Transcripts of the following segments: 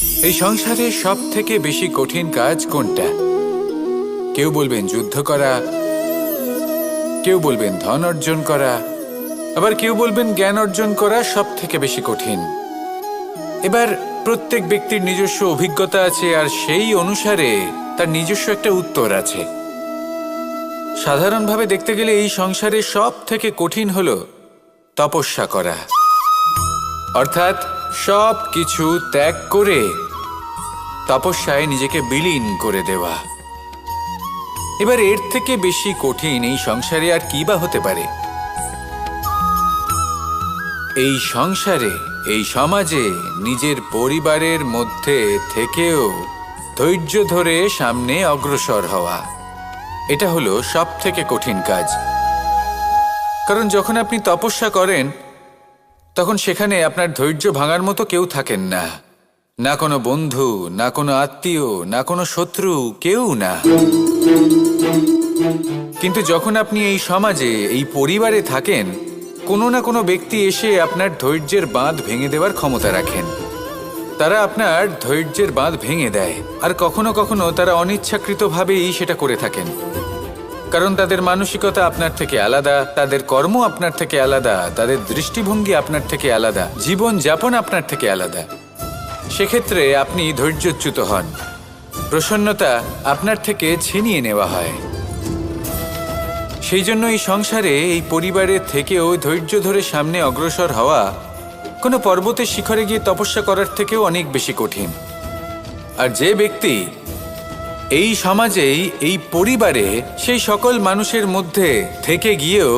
এই সংসারে সব থেকে বেশি কঠিন কাজ কোনটা? কেউ বলবেন যুদ্ধ করা, কেউ বলবেন ধন অর্জন করা, আবার কেউ বলবেন জ্ঞান অর্জন করা সব থেকে বেশি কঠিন। এবার প্রত্যেক ব্যক্তির নিজস্ব অভিজ্ঞতা আছে, আর সেই অনুসারে তার নিজস্ব একটা উত্তর আছে। সাধারণভাবে দেখতে গেলে এই সংসারে সব থেকে কঠিন হলো তপস্যা করা, অর্থাৎ সব কিছু ত্যাগ করে তপস্যায় নিজেকে বিলীন করে দেওয়া। এবার এর থেকে বেশি কঠিন এই সংসারে আর কি বা হতে পারে? এই সংসারে, এই সমাজে, নিজের পরিবারের মধ্যে থেকেও ধৈর্য ধরে সামনে অগ্রসর হওয়া, এটা হলো সব থেকে কঠিন কাজ। কারণ যখন আপনি তপস্যা করেন তখন সেখানে আপনার ধৈর্য ভাঙার মতো কেউ থাকেন না, না কোনো বন্ধু, না কোনো আত্মীয়, না কোনো শত্রু, কেউ না। কিন্তু যখন আপনি এই সমাজে, এই পরিবারে থাকেন, কোনো না কোনো ব্যক্তি এসে আপনার ধৈর্যের বাঁধ ভেঙে দেওয়ার ক্ষমতা রাখেন। তারা আপনার ধৈর্যের বাঁধ ভেঙে দেয়, আর কখনো কখনো তারা অনিচ্ছাকৃতভাবেই সেটা করে থাকেন। কারণ তাদের মানসিকতা আপনার থেকে আলাদা, তাদের কর্ম আপনার থেকে আলাদা, তাদের দৃষ্টিভঙ্গি আপনার থেকে আলাদা, জীবন যাপন আপনার থেকে আলাদা। সেক্ষেত্রে আপনি ধৈর্যচ্যুত হন, প্রসন্নতা আপনার থেকে ছিনিয়ে নেওয়া হয়। সেই জন্য এই সংসারে, এই পরিবারের থেকেও ধৈর্য ধরে সামনে অগ্রসর হওয়া কোনো পর্বতের শিখরে গিয়ে তপস্যা করার থেকেও অনেক বেশি কঠিন। আর যে ব্যক্তি এই সমাজেই, এই পরিবারে, সেই সকল মানুষের মধ্যে থেকে গিয়েও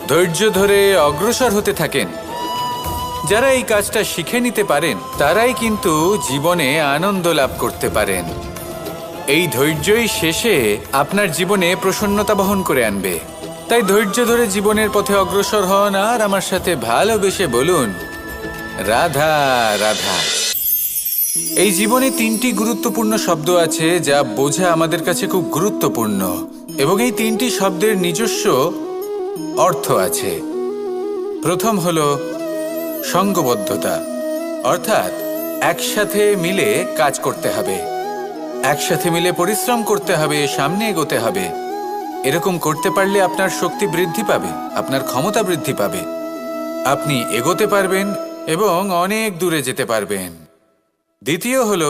ধৈর্য ধরে অগ্রসর হতে থাকেন, যারা এই কাজটা শিখে নিতে পারেন, তারাই কিন্তু জীবনে আনন্দ লাভ করতে পারেন। এই ধৈর্যই শেষে আপনার জীবনে প্রসন্নতা বহন করে আনবে। তাই ধৈর্য ধরে জীবনের পথে অগ্রসর হন, আর আমার সাথে ভালোবেসে বলুন, রাধা রাধা। এই জীবনে তিনটি গুরুত্বপূর্ণ শব্দ আছে যা বোঝা আমাদের কাছে খুব গুরুত্বপূর্ণ, এবং এই তিনটি শব্দের নিজস্ব অর্থ আছে। প্রথম হলো সঙ্গবদ্ধতা, অর্থাৎ একসাথে মিলে কাজ করতে হবে, একসাথে মিলে পরিশ্রম করতে হবে, সামনে এগোতে হবে। এরকম করতে পারলে আপনার শক্তি বৃদ্ধি পাবে, আপনার ক্ষমতা বৃদ্ধি পাবে, আপনি এগোতে পারবেন এবং অনেক দূরে যেতে পারবেন। দ্বিতীয় হলো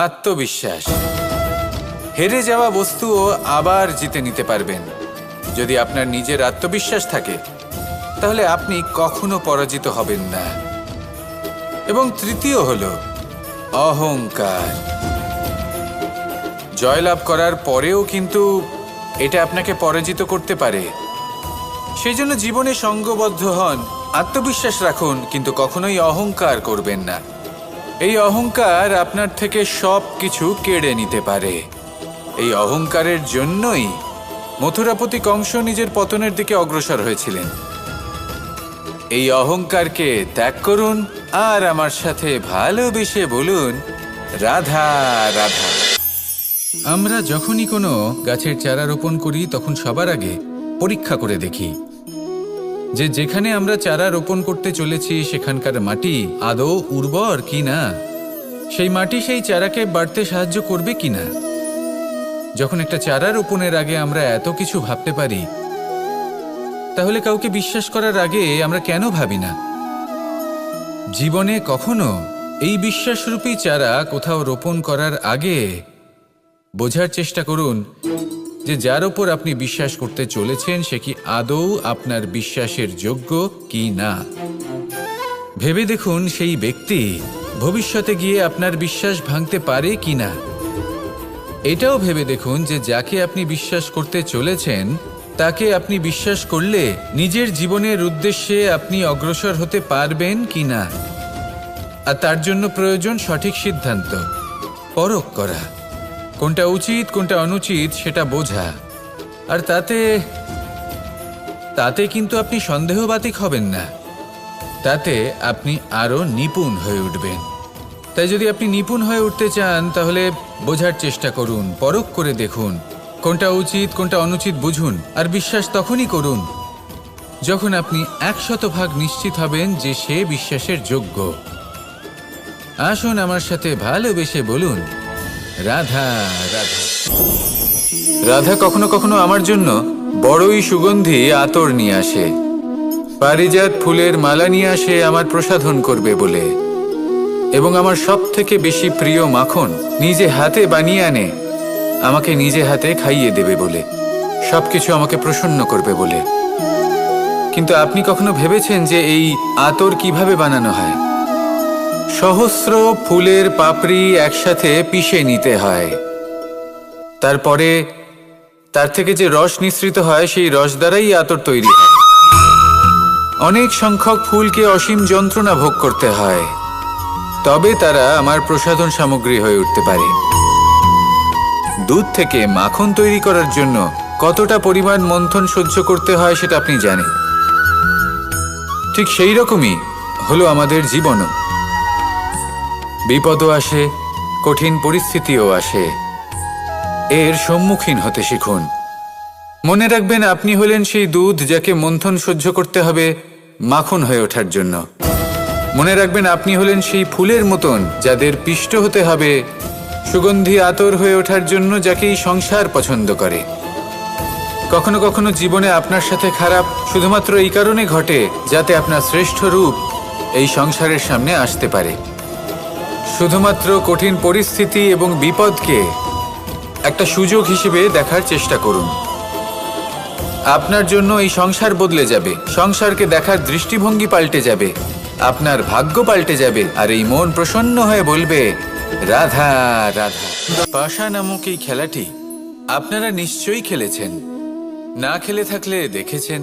আত্মবিশ্বাস। হেরে যাওয়া বস্তুও আবার জিতে নিতে পারবেন। যদি আপনার নিজের আত্মবিশ্বাস থাকে তাহলে আপনি কখনো পরাজিত হবেন না। এবং তৃতীয় হলো অহংকার। জয়লাভ করার পরেও কিন্তু এটা আপনাকে পরাজিত করতে পারে। সেই জন্য জীবনে সঙ্গবদ্ধ হন, আত্মবিশ্বাস রাখুন, কিন্তু কখনোই অহংকার করবেন না। এই অহংকার আপনার থেকে সব কিছু কেড়ে নিতে পারে। এই অহংকারের জন্যই মথুরাপতি কংস নিজের পতনের দিকে অগ্রসর হয়েছিলেন। এই অহংকারকে ত্যাগ করুন, আর আমার সাথে ভালোবেসে বলুন, রাধা রাধা। আমরা যখনই কোনো গাছের চারা রোপণ করি তখন সবার আগে পরীক্ষা করে দেখি যে যেখানে আমরা চারা রোপণ করতে চলেছি সেখানকার মাটি আদৌ উর্বর কিনা, সেই মাটি সেই চারাকে বাড়তে সাহায্য করবে কিনা। যখন একটা চারা রোপণের আগে আমরা এত কিছু ভাবতে পারি, তাহলে কাউকে বিশ্বাস করার আগে আমরা কেন ভাবি না? জীবনে কখনো এই বিশ্বাসরূপী চারা কোথাও রোপণ করার আগে বোঝার চেষ্টা করুন যে যার ওপর আপনি বিশ্বাস করতে চলেছেন সে কি আদৌ আপনার বিশ্বাসের যোগ্য কি না। ভেবে দেখুন সেই ব্যক্তি ভবিষ্যতে গিয়ে আপনার বিশ্বাস ভাঙতে পারে কি না। এটাও ভেবে দেখুন যে যাকে আপনি বিশ্বাস করতে চলেছেন তাকে আপনি বিশ্বাস করলে নিজের জীবনের উদ্দেশ্যে আপনি অগ্রসর হতে পারবেন কি না। আর তার জন্য প্রয়োজন সঠিক সিদ্ধান্ত, পরখ করা, কোনটা উচিত কোনটা অনুচিত সেটা বোঝা। আর তাতে কিন্তু আপনি সন্দেহবাতিক হবেন না, তাতে আপনি আরো নিপুণ হয়ে উঠবেন। তাই যদি আপনি নিপুণ হয়ে উঠতে চান তাহলে বোঝার চেষ্টা করুন, পরখ করে দেখুন, কোনটা উচিত কোনটা অনুচিত বুঝুন। আর বিশ্বাস তখনই করুন যখন আপনি 100% নিশ্চিত হবেন যে সে বিশ্বাসের যোগ্য। আসুন আমার সাথে ভালোবেসে বলুন, রাধা রাধা। রাধা কখনো কখনো আমার জন্য বড়ই সুগন্ধি আতর নিয়ে আসে, পারিজাত ফুলের মালা নিয়ে আসে আমার প্রসাধন করবে বলে, এবং আমার সব থেকে বেশি প্রিয় মাখন নিজে হাতে বানিয়ে আনে আমাকে নিজে হাতে খাইয়ে দেবে বলে, সবকিছু আমাকে প্রসন্ন করবে বলে। কিন্তু আপনি কখনো ভেবেছেন যে এই আতর কিভাবে বানানো হয়? সহস্র ফুলের পাপড়ি একসাথে পিষে নিতে হয়, তারপরে তার থেকে যে রস নিঃসৃত হয় সেই রস দ্বারাই আতর তৈরি হয়। অনেক সংখ্যক ফুলকে অসীম যন্ত্রণা ভোগ করতে হয়, তবে তারা আমার প্রসাধন সামগ্রী হয়ে উঠতে পারে। দুধ থেকে মাখন তৈরি করার জন্য কতটা পরিমাণ মন্থন সহ্য করতে হয় সেটা আপনি জানেন। ঠিক সেই রকমই হলো আমাদের জীবনও। বিপদও আসে, কঠিন পরিস্থিতিও আসে, এর সম্মুখীন হতে শিখুন। মনে রাখবেন, আপনি হলেন সেই দুধ যাকে মন্থন সহ্য করতে হবে মাখন হয়ে ওঠার জন্য। মনে রাখবেন, আপনি হলেন সেই ফুলের মতন যাদের পিষ্ট হতে হবে সুগন্ধি আতর হয়ে ওঠার জন্য, যাকে এই সংসার পছন্দ করে। কখনো কখনো জীবনে আপনার সাথে খারাপ শুধুমাত্র এই কারণে ঘটে যাতে আপনার শ্রেষ্ঠ রূপ এই সংসারের সামনে আসতে পারে। শুধুমাত্র কঠিন পরিস্থিতি এবং বিপদকে একটা সুযোগ হিসেবে দেখার চেষ্টা করুন। আপনার জন্য এই সংসার বদলে যাবে, সংসারকে দেখার দৃষ্টিভঙ্গি পাল্টে যাবে, আপনার ভাগ্য পাল্টে যাবে, আর এই মন প্রসন্ন হয়ে বলবে, রাধা রাধা। পাশা নামক এই খেলাটি আপনারা নিশ্চয়ই খেলেছেন, না খেলে থাকলে দেখেছেন,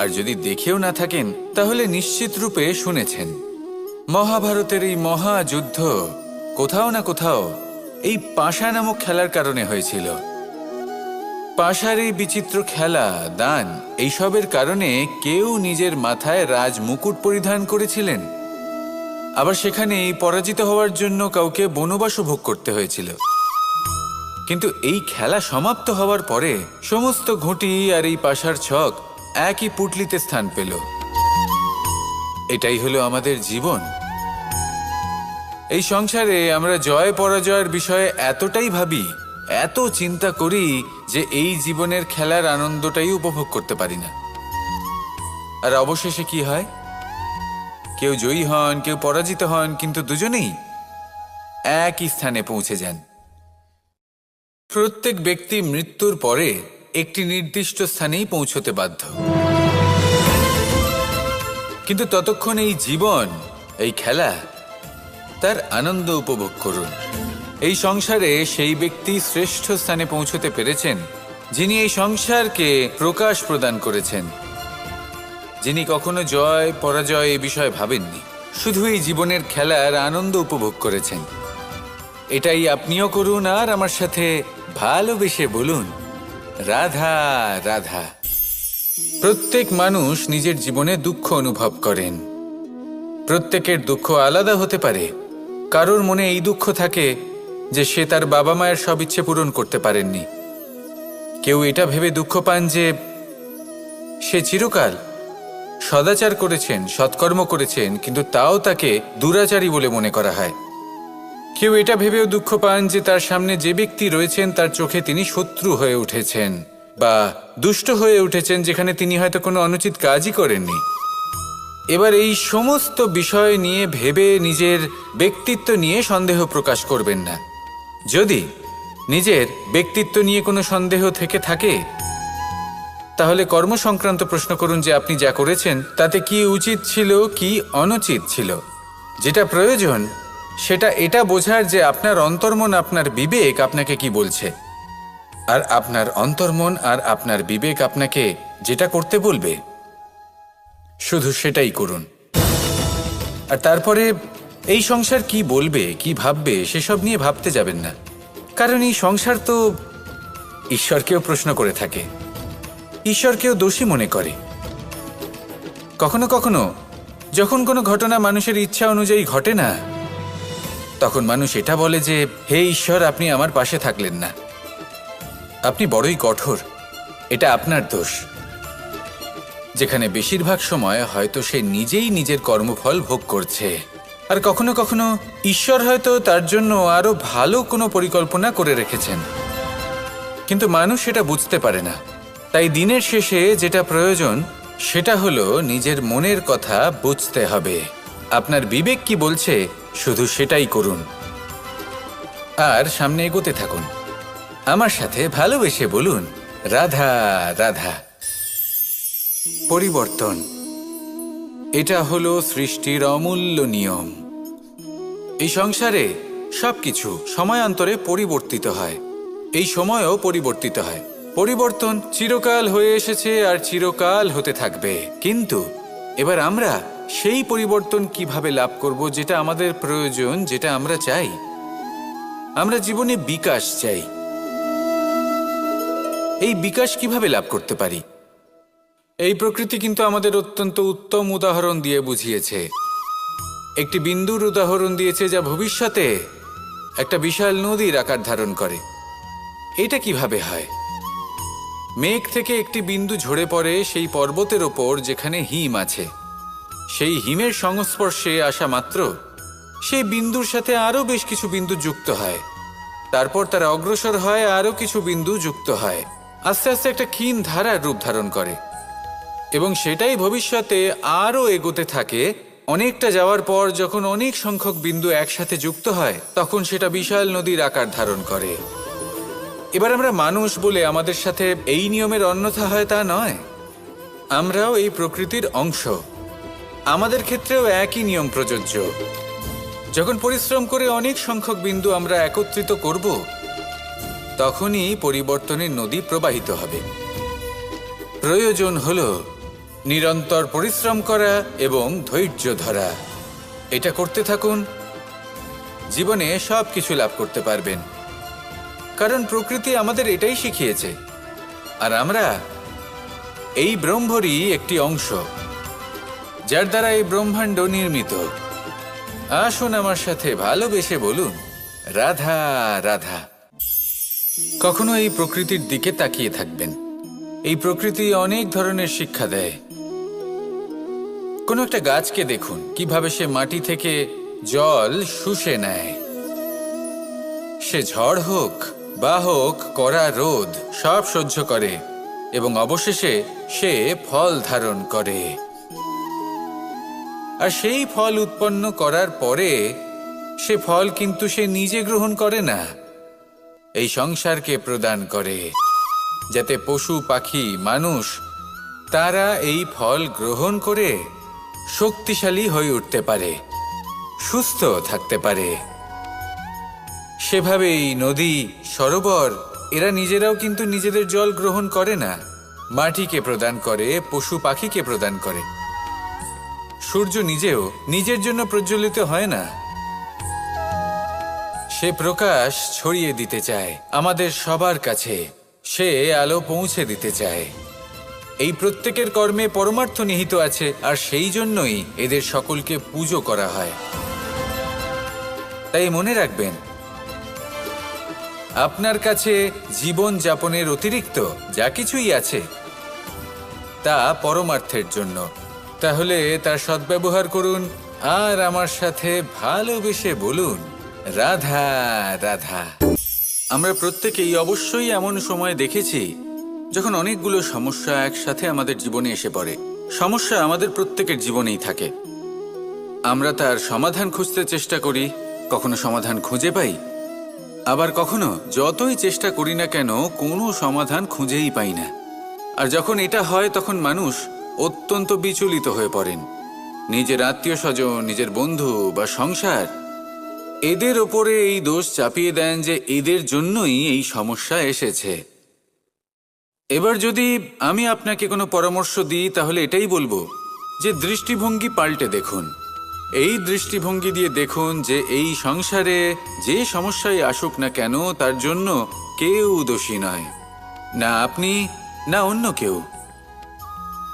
আর যদি দেখেও না থাকেন তাহলে নিশ্চিত রূপে শুনেছেন। মহাভারতের এই মহাযুদ্ধ কোথাও না কোথাও এই পাশা নামক খেলার কারণে হয়েছিল। পাশার এই বিচিত্র খেলা, দান, এইসবের কারণে কেউ নিজের মাথায় রাজ মুকুট পরিধান করেছিলেন, আবার সেখানে পরাজিত হওয়ার জন্য কাউকে বনবাসও ভোগ করতে হয়েছিল। কিন্তু এই খেলা সমাপ্ত হওয়ার পরে সমস্ত ঘুঁটি আর এই পাশার ছক একই পুটলিতে স্থান পেল। এটাই হলো আমাদের জীবন। এই সংসারে আমরা জয় পরাজয়ের বিষয়ে এতটাই ভাবি, এত চিন্তা করি যে এই জীবনের খেলার আনন্দটাই উপভোগ করতে পারি না। আর অবশেষে কি হয়? কেউ জয়ী হন, কেউ পরাজিত হন, কিন্তু দুজনেই একই স্থানে পৌঁছে যান। প্রত্যেক ব্যক্তি মৃত্যুর পরে একটি নির্দিষ্ট স্থানেই পৌঁছতে বাধ্য, কিন্তু ততক্ষণ এই জীবন, এই খেলা, তার আনন্দ উপভোগ করুন। এই সংসারে সেই ব্যক্তি শ্রেষ্ঠ স্থানে পৌঁছতে পেরেছেন যিনি এই সংসারকে প্রকাশ প্রদান করেছেন, যিনি কখনো জয় পরাজয় এ বিষয়ে ভাবেননি, শুধু এই জীবনের খেলার আনন্দ উপভোগ করেছেন। এটাই আপনিও করুন, আর আমার সাথে ভালোবেসে বলুন, রাধা রাধা। প্রত্যেক মানুষ নিজের জীবনে দুঃখ অনুভব করেন। প্রত্যেকের দুঃখ আলাদা হতে পারে। কারোর মনে এই দুঃখ থাকে যে সে তার বাবা মায়ের সব ইচ্ছে পূরণ করতে পারেননি। কেউ এটা ভেবে দুঃখ পান যে সে চিরকাল সদাচার করেছেন, সৎকর্ম করেছেন, কিন্তু তাও তাকে দুরাচারী বলে মনে করা হয়। কেউ এটা ভেবেও দুঃখ পান যে তার সামনে যে ব্যক্তি রয়েছেন তার চোখে তিনি শত্রু হয়ে উঠেছেন বা দুষ্ট হয়ে উঠেছেন, যেখানে তিনি হয়তো কোনো অনুচিত কাজই করেননি। এবার এই সমস্ত বিষয় নিয়ে ভেবে নিজের ব্যক্তিত্ব নিয়ে সন্দেহ প্রকাশ করবেন না। যদি নিজের ব্যক্তিত্ব নিয়ে কোনো সন্দেহ থেকে থাকে তাহলে কর্ম সংক্রান্ত প্রশ্ন করুন যে আপনি যা করেছেন তাতে কি উচিত ছিল, কি অনুচিত ছিল। যেটা প্রয়োজন সেটা এটা বোঝার যে আপনার অন্তর্মন, আপনার বিবেক আপনাকে কি বলছে, আর আপনার অন্তর্মন আর আপনার বিবেক আপনাকে যেটা করতে বলবে শুধু সেটাই করুন। আর তারপরে এই সংসার কি বলবে, কি ভাববে সেসব নিয়ে ভাবতে যাবেন না, কারণ এই সংসার তো ঈশ্বরকেও প্রশ্ন করে থাকে, ঈশ্বরকেও দোষী মনে করে। কখনো কখনো যখন কোনো ঘটনা মানুষের ইচ্ছা অনুযায়ী ঘটে না, তখন মানুষ এটা বলে যে হে ঈশ্বর, আপনি আমার পাশে থাকলেন না, আপনি বড়ই কঠোর, এটা আপনার দোষ। যেখানে বেশিরভাগ সময় হয়তো সে নিজেই নিজের কর্মফল ভোগ করছে। আর কখনো কখনো ঈশ্বর হয়তো তার জন্য আরো ভালো কোনো পরিকল্পনা করে রেখেছেন, কিন্তু মানুষ সেটা বুঝতে পারে না। তাই দিনের শেষে যেটা প্রয়োজন সেটা হলো নিজের মনের কথা বুঝতে হবে। আপনার বিবেক কি বলছে শুধু সেটাই করুন আর সামনে এগোতে থাকুন। আমার সাথে ভালোবেসে বলুন, রাধা রাধা। পরিবর্তন, এটা হলো সৃষ্টির অমূল্য নিয়ম। এই সংসারে সবকিছু সময়ান্তরে পরিবর্তিত হয়, এই সময়ও পরিবর্তিত হয়। পরিবর্তন চিরকাল হয়ে এসেছে আর চিরকাল হতে থাকবে, কিন্তু এবার আমরা সেই পরিবর্তন কিভাবে লাভ করব যেটা আমাদের প্রয়োজন, যেটা আমরা চাই। আমরা জীবনে বিকাশ চাই। এই বিকাশ কিভাবে লাভ করতে পারি? এই প্রকৃতি কিন্তু আমাদের অত্যন্ত উত্তম উদাহরণ দিয়ে বুঝিয়েছে। একটি বিন্দুর উদাহরণ দিয়েছে যা ভবিষ্যতে একটা বিশাল নদীর আকার ধারণ করে। এটা কিভাবে হয়? মেঘ থেকে একটি বিন্দু ঝরে পড়ে সেই পর্বতের ওপর যেখানে হিম আছে। সেই হিমের সংস্পর্শে আসা মাত্র সেই বিন্দুর সাথে আরও বেশ কিছু বিন্দু যুক্ত হয়। তারপর তারা অগ্রসর হয়, আরও কিছু বিন্দু যুক্ত হয়, আস্তে আস্তে একটা ক্ষীণ ধারার রূপ ধারণ করে এবং সেটাই ভবিষ্যতে আরও এগোতে থাকে। অনেকটা যাওয়ার পর যখন অনেক সংখ্যক বিন্দু একসাথে যুক্ত হয় তখন সেটা বিশাল নদীর আকার ধারণ করে। এবার আমরা মানুষ বলে আমাদের সাথে এই নিয়মের অন্যথা হয় তা নয়। আমরাও এই প্রকৃতির অংশ, আমাদের ক্ষেত্রেও একই নিয়ম প্রযোজ্য। যখন পরিশ্রম করে অনেক সংখ্যক বিন্দু আমরা একত্রিত করব তখনই পরিবর্তনের নদী প্রবাহিত হবে। প্রয়োজন হলো নিরন্তর পরিশ্রম করা এবং ধৈর্য ধরা। এটা করতে থাকুন, জীবনে সব কিছু লাভ করতে পারবেন, কারণ প্রকৃতি আমাদের এটাই শিখিয়েছে। আর আমরা এই ব্রহ্মরই একটি অংশ, যার দ্বারা এই ব্রহ্মাণ্ড নির্মিত। আসুন আমার সাথে ভালোবেসে বলুন, রাধা রাধা। কখনো এই প্রকৃতির দিকে তাকিয়ে থাকবেন। এই প্রকৃতি অনেক ধরনের শিক্ষা দেয়। কোনো একটা গাছকে দেখুন কিভাবে সে মাটি থেকে জল শুষে নেয়। সে ঝড় হোক বা হোক কড়া রোদ সব সহ্য করে এবং অবশেষে সে ফল ধারণ করে। আর সেই ফল উৎপন্ন করার পরে সে ফল কিন্তু সে নিজে গ্রহণ করে না, এই সংসারকে প্রদান করে, যাতে পশু পাখি মানুষ তারা এই ফল গ্রহণ করে শক্তিশালী হয়ে উঠতে পারে, সুস্থ থাকতে পারে। সেভাবেই নদী, সরোবর এরা নিজেরাও কিন্তু নিজেদের জল গ্রহণ করে না, মাটিকে প্রদান করে, পশু পাখিকে প্রদান করে। সূর্য নিজেও নিজের জন্য প্রজ্বলিত হয় না, সে প্রকাশ ছড়িয়ে দিতে চায় আমাদের সবার কাছে, সে আলো পৌঁছে দিতে চায়। এই প্রত্যেকের কর্মে পরমার্থ নিহিত আছে, আর সেই জন্যই এদের সকলকে পুজো করা হয়। তাই মনে রাখবেন, আপনার কাছে জীবন যাপনের অতিরিক্ত যা কিছুই আছে তা পরমার্থের জন্য। তাহলে তার সদ্ব্যবহার করুন আর আমার সাথে ভালোবেসে বলুন, রাধা রাধা। আমরা প্রত্যেকেই অবশ্যই এমন সময় দেখেছি যখন অনেকগুলো সমস্যা একসাথে আমাদের জীবনে এসে পড়ে। সমস্যা আমাদের প্রত্যেকের জীবনেই থাকে। আমরা তার সমাধান খুঁজতে চেষ্টা করি, কখনো সমাধান খুঁজে পাই, আবার কখনো যতই চেষ্টা করি না কেন কোনো সমাধান খুঁজেই পাই না। আর যখন এটা হয় তখন মানুষ অত্যন্ত বিচলিত হয়ে পড়েন। নিজের আত্মীয় স্বজন, নিজের বন্ধু বা সংসার এদের ওপরে এই দোষ চাপিয়ে দেন যে এদের জন্যই এই সমস্যা এসেছে। এবার যদি আমি আপনাকে কোনো পরামর্শ দিই তাহলে এটাই বলবো যে দৃষ্টিভঙ্গি পাল্টে দেখুন। এই দৃষ্টিভঙ্গি দিয়ে দেখুন যে এই সংসারে যে সমস্যায় আসুক না কেন তার জন্য কেউ দোষী নয়, না আপনি না অন্য কেউ।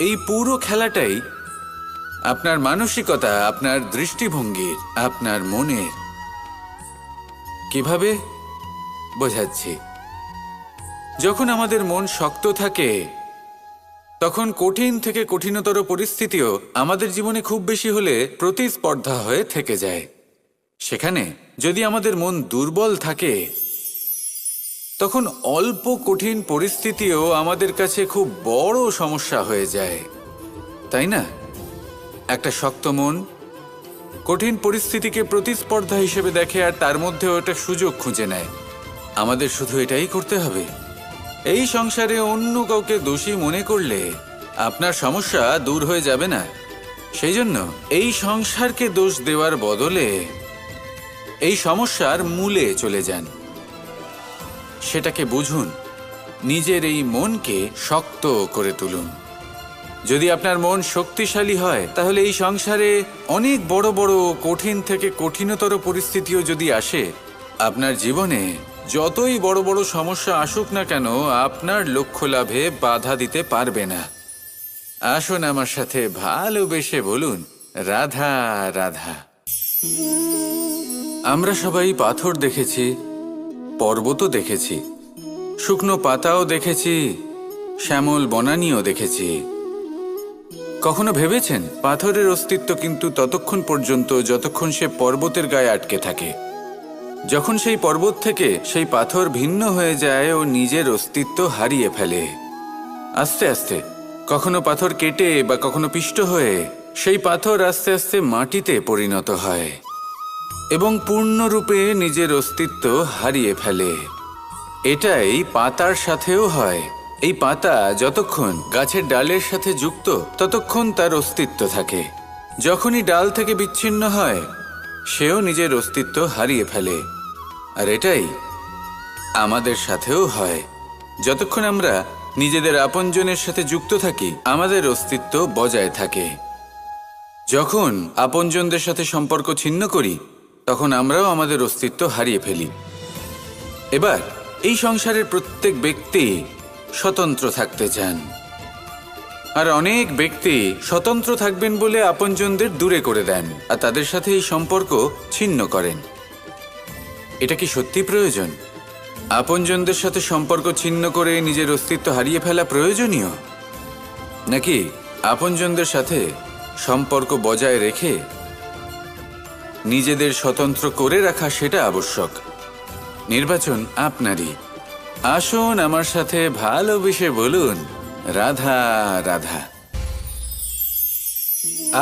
এই পুরো খেলাটাই আপনার মানসিকতা, আপনার দৃষ্টিভঙ্গির, আপনার মনের। কিভাবে বোঝাচ্ছি? যখন আমাদের মন শক্ত থাকে তখন কঠিন থেকে কঠিনতর পরিস্থিতিও আমাদের জীবনে খুব বেশি হলে প্রতিস্পর্ধা হয়ে থেকে যায়। সেখানে যদি আমাদের মন দুর্বল থাকে, তখন অল্প কঠিন পরিস্থিতিও আমাদের কাছে খুব বড় সমস্যা হয়ে যায়, তাই না? একটা শক্ত মন কঠিন পরিস্থিতিকে প্রতিস্পর্ধা হিসেবে দেখে আর তার মধ্যে ওটা সুযোগ খুঁজে নেয়। আমাদের শুধু এটাই করতে হবে। এই সংসারে অন্য কাউকে দোষী মনে করলে আপনার সমস্যা দূর হয়ে যাবে না। সেই জন্য এই সংসারকে দোষ দেওয়ার বদলে এই সমস্যার মূলে চলে যান, সেটাকে বুঝুন, নিজের এই মনকে শক্ত করে তুলুন। যদি আপনার মন শক্তিশালী হয়, তাহলে এই সংসারে অনেক বড় বড় কঠিন থেকে কঠিনতর পরিস্থিতিও যদি আসে, আপনার জীবনে যতই বড় বড় সমস্যা আসুক না কেন, আপনার লক্ষ্য লাভে বাধা দিতে পারবে না। আসুন আমার সাথে ভালোবেসে বলুন, রাধা রাধা। আমরা সবাই পাথর দেখেছি, পর্বতও দেখেছি, শুকনো পাতাও দেখেছি, শ্যামল বনানীও দেখেছি। কখনো ভেবেছেন পাথরের অস্তিত্ব কিন্তু ততক্ষণ পর্যন্ত যতক্ষণ সে পর্বতের গায়ে আটকে থাকে। যখন সেই পর্বত থেকে সেই পাথর ভিন্ন হয়ে যায় ও নিজের অস্তিত্ব হারিয়ে ফেলে। আস্তে আস্তে কখনো পাথর কেটে বা কখনো পিষ্ট হয়ে সেই পাথর আস্তে আস্তে মাটিতে পরিণত হয় এবং পূর্ণরূপে নিজের অস্তিত্ব হারিয়ে ফেলে। এটাই পাতার সাথেও হয়। এই পাতা যতক্ষণ গাছের ডালের সাথে যুক্ত ততক্ষণ তার অস্তিত্ব থাকে। যখনই ডাল থেকে বিচ্ছিন্ন হয়, সেও নিজের অস্তিত্ব হারিয়ে ফেলে। আর এটাই আমাদের সাথেও হয়। যতক্ষণ আমরা নিজেদের আপনজনের সাথে যুক্ত থাকি, আমাদের অস্তিত্ব বজায় থাকে। যখন আপনজনদের সাথে সম্পর্ক ছিন্ন করি, তখন আমরাও আমাদের অস্তিত্ব হারিয়ে ফেলি। এবার এই সংসারের প্রত্যেক ব্যক্তি স্বতন্ত্র থাকতে চান, আর অনেক ব্যক্তি স্বতন্ত্র থাকবেন বলে আপনজনদের দূরে করে দেন আর তাদের সাথে এই সম্পর্ক ছিন্ন করেন। এটা কি সত্যি প্রয়োজন? আপনজনদের সাথে সম্পর্ক ছিন্ন করে নিজের অস্তিত্ব হারিয়ে ফেলা প্রয়োজনীয়, নাকি আপনজনদের সাথে সম্পর্ক বজায় রেখে নিজেদের স্বতন্ত্র করে রাখা সেটা আবশ্যক? নির্বাচন আপনারই। আসুন আমার সাথে ভালোবেসে বলুন, রাধা রাধা।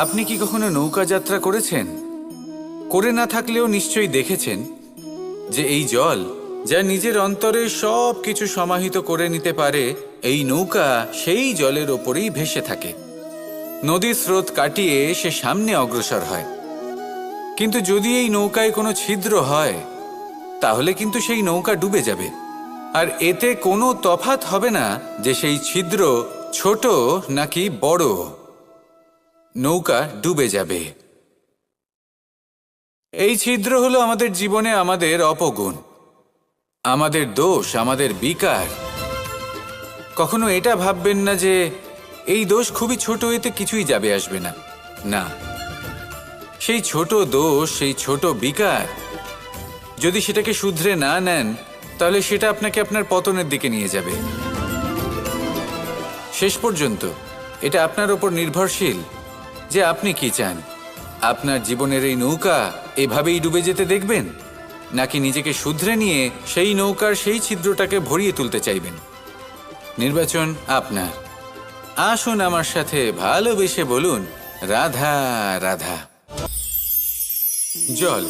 আপনি কি কখনো নৌকা যাত্রা করেছেন? করে না থাকলেও নিশ্চয়ই দেখেছেন যে এই জল যা নিজের অন্তরে সব কিছু সমাহিত করে নিতে পারে, এই নৌকা সেই জলের ওপরেই ভেসে থাকে। নদীর স্রোত কাটিয়ে সে সামনে অগ্রসর হয়। কিন্তু যদি এই নৌকায় কোনো ছিদ্র হয়, তাহলে কিন্তু সেই নৌকা ডুবে যাবে। আর এতে কোনো তফাৎ হবে না যে সেই ছিদ্র ছোট নাকি বড়, নৌকা ডুবে যাবে। এই ছিদ্র হলো আমাদের জীবনে আমাদের অপগুণ, আমাদের দোষ, আমাদের বিকার। কখনো এটা ভাববেন না যে এই দোষ খুবই ছোট, এতে কিছুই যাবে আসবে না। না, সেই ছোট দোষ, সেই ছোট বিকার যদি সেটাকে শুধরে না নেন, তাহলে সেটা আপনাকে আপনার পতনের দিকে নিয়ে যাবে। শেষ পর্যন্ত এটা আপনার ওপর নির্ভরশীল যে আপনি কি চান। আপনার জীবনের এই নৌকা এভাবেই ডুবে যেতে দেখবেন, নাকি নিজেকে শুধরে নিয়ে সেই নৌকার সেই ছিদ্রটাকে ভরিয়ে তুলতে চাইবেন? নির্বাচন আপনার। আসুন আমার সাথে ভালোবেসে বলুন, রাধা রাধা। জল,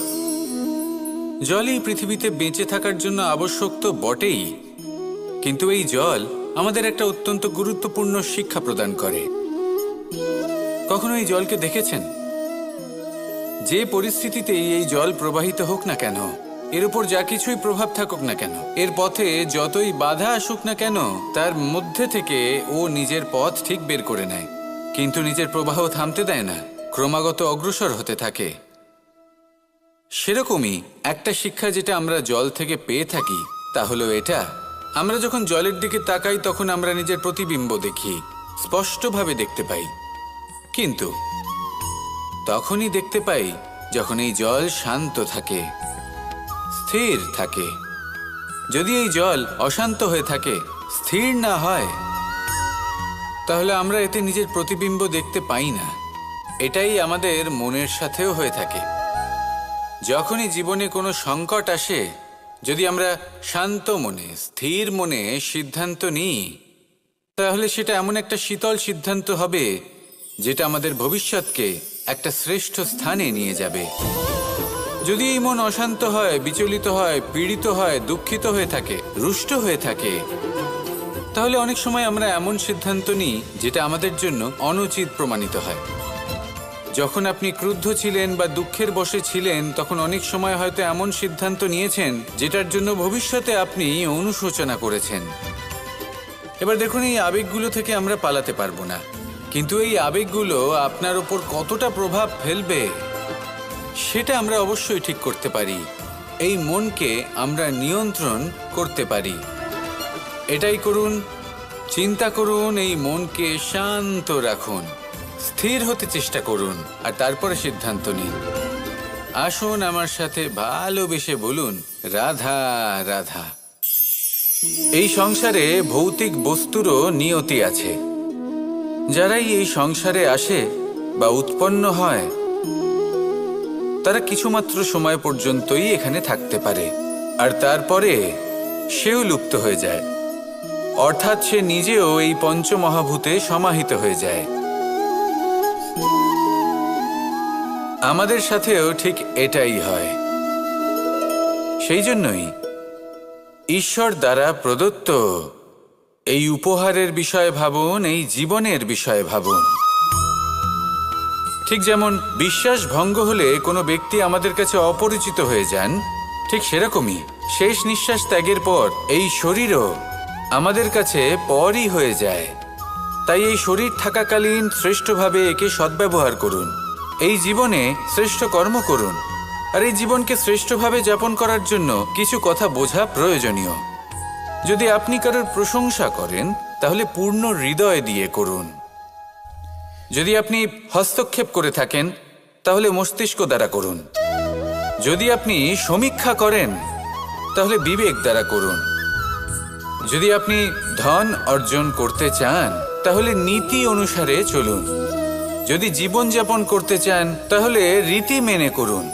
জলই পৃথিবীতে বেঁচে থাকার জন্য আবশ্যক তো বটেই, কিন্তু এই জল আমাদের একটা অত্যন্ত গুরুত্বপূর্ণ শিক্ষা প্রদান করে। কখনো এই জলকে দেখেছেন? যে পরিস্থিতিতেই এই জল প্রবাহিত হোক না কেন, এর উপর যা কিছুই প্রভাব থাকুক না কেন, এর পথে যতই বাধা আসুক না কেন, তার মধ্যে থেকে ও নিজের পথ ঠিক বের করে নেয়, কিন্তু নিজের প্রবাহ থামতে দেয় না, ক্রমাগত অগ্রসর হতে থাকে। সেরকমই একটা শিক্ষা যেটা আমরা জল থেকে পেয়ে থাকি, তা হলো এটা: আমরা যখন জলের দিকে তাকাই তখন আমরা নিজের প্রতিবিম্ব দেখি, স্পষ্টভাবে দেখতে পাই। কিন্তু তখনই দেখতে পাই যখন এই জল শান্ত থাকে, স্থির থাকে। যদি এই জল অশান্ত হয়ে থাকে, স্থির না হয়, তাহলে আমরা এতে নিজের প্রতিবিম্ব দেখতে পাই না। এটাই আমাদের মনের সাথেও হয়ে থাকে। যখনই জীবনে কোনো সংকট আসে, যদি আমরা শান্ত মনে, স্থির মনে সিদ্ধান্ত নিই, তাহলে সেটা এমন একটা শীতল সিদ্ধান্ত হবে যেটা আমাদের ভবিষ্যৎকে একটা শ্রেষ্ঠ স্থানে নিয়ে যাবে। যদি এই মন অশান্ত হয়, বিচলিত হয়, পীড়িত হয়, দুঃখিত হয়ে থাকে, রুষ্ট হয়ে থাকে, তাহলে অনেক সময় আমরা এমন সিদ্ধান্ত নিই যেটা আমাদের জন্য অনুচিত প্রমাণিত হয়। যখন আপনি ক্রুদ্ধ ছিলেন বা দুঃখের বশে ছিলেন, তখন অনেক সময় হয়তো এমন সিদ্ধান্ত নিয়েছেন যেটার জন্য ভবিষ্যতে আপনি অনুশোচনা করেছেন। এবার দেখুন, এই আবেগগুলো থেকে আমরা পালাতে পারবো না, কিন্তু এই আবেগগুলো আপনার ওপর কতটা প্রভাব ফেলবে সেটা আমরা অবশ্যই ঠিক করতে পারি। এই মনকে আমরা নিয়ন্ত্রণ করতে পারি। এটাই করুন, চিন্তা করুন, এই মনকে শান্ত রাখুন, স্থির হতে চেষ্টা করুন, আর তারপরে সিদ্ধান্ত নিন। আসুন আমার সাথে ভালোবেসে বলুন, রাধা রাধা। এই সংসারে ভৌতিক বস্তুরও নিয়তি আছে। যারাই এই সংসারে আসে বা উৎপন্ন হয়, তারা কিছুমাত্র সময় পর্যন্তই এখানে থাকতে পারে, আর তারপরে সেও লুপ্ত হয়ে যায়, অর্থাৎ সে নিজেও এই পঞ্চমহাভূতে সমাহিত হয়ে যায়। আমাদের সাথেও ঠিক এটাই হয়। সেই জন্যই ঈশ্বর দ্বারা প্রদত্ত এই উপহারের বিষয়ে ভাবুন, এই জীবনের বিষয়ে ভাবুন। ঠিক যেমন বিশ্বাস ভঙ্গ হলে কোনো ব্যক্তি আমাদের কাছে অপরিচিত হয়ে যান, ঠিক সেরকমই শেষ নিঃশ্বাস ত্যাগের পর এই শরীরও আমাদের কাছে পরই হয়ে যায়। তাই এই শরীর থাকাকালীন শ্রেষ্ঠভাবে একে সদ্ব্যবহার করুন, এই জীবনে শ্রেষ্ঠ কর্ম করুন। আর এই জীবনকে শ্রেষ্ঠভাবে যাপন করার জন্য কিছু কথা বোঝা প্রয়োজনীয়। যদি আপনি কারোর প্রশংসা করেন, তাহলে পূর্ণ হৃদয় দিয়ে করুন। যদি আপনি হস্তক্ষেপ করে থাকেন, তাহলে মস্তিষ্ক দ্বারা করুন। যদি আপনি সমীক্ষা করেন, তাহলে বিবেক দ্বারা করুন। যদি আপনি ধন অর্জন করতে চান, তাহলে নীতি অনুসারে চলুন। যদি জীবনযাপন করতে চান, তাহলে রীতি মেনে করুন।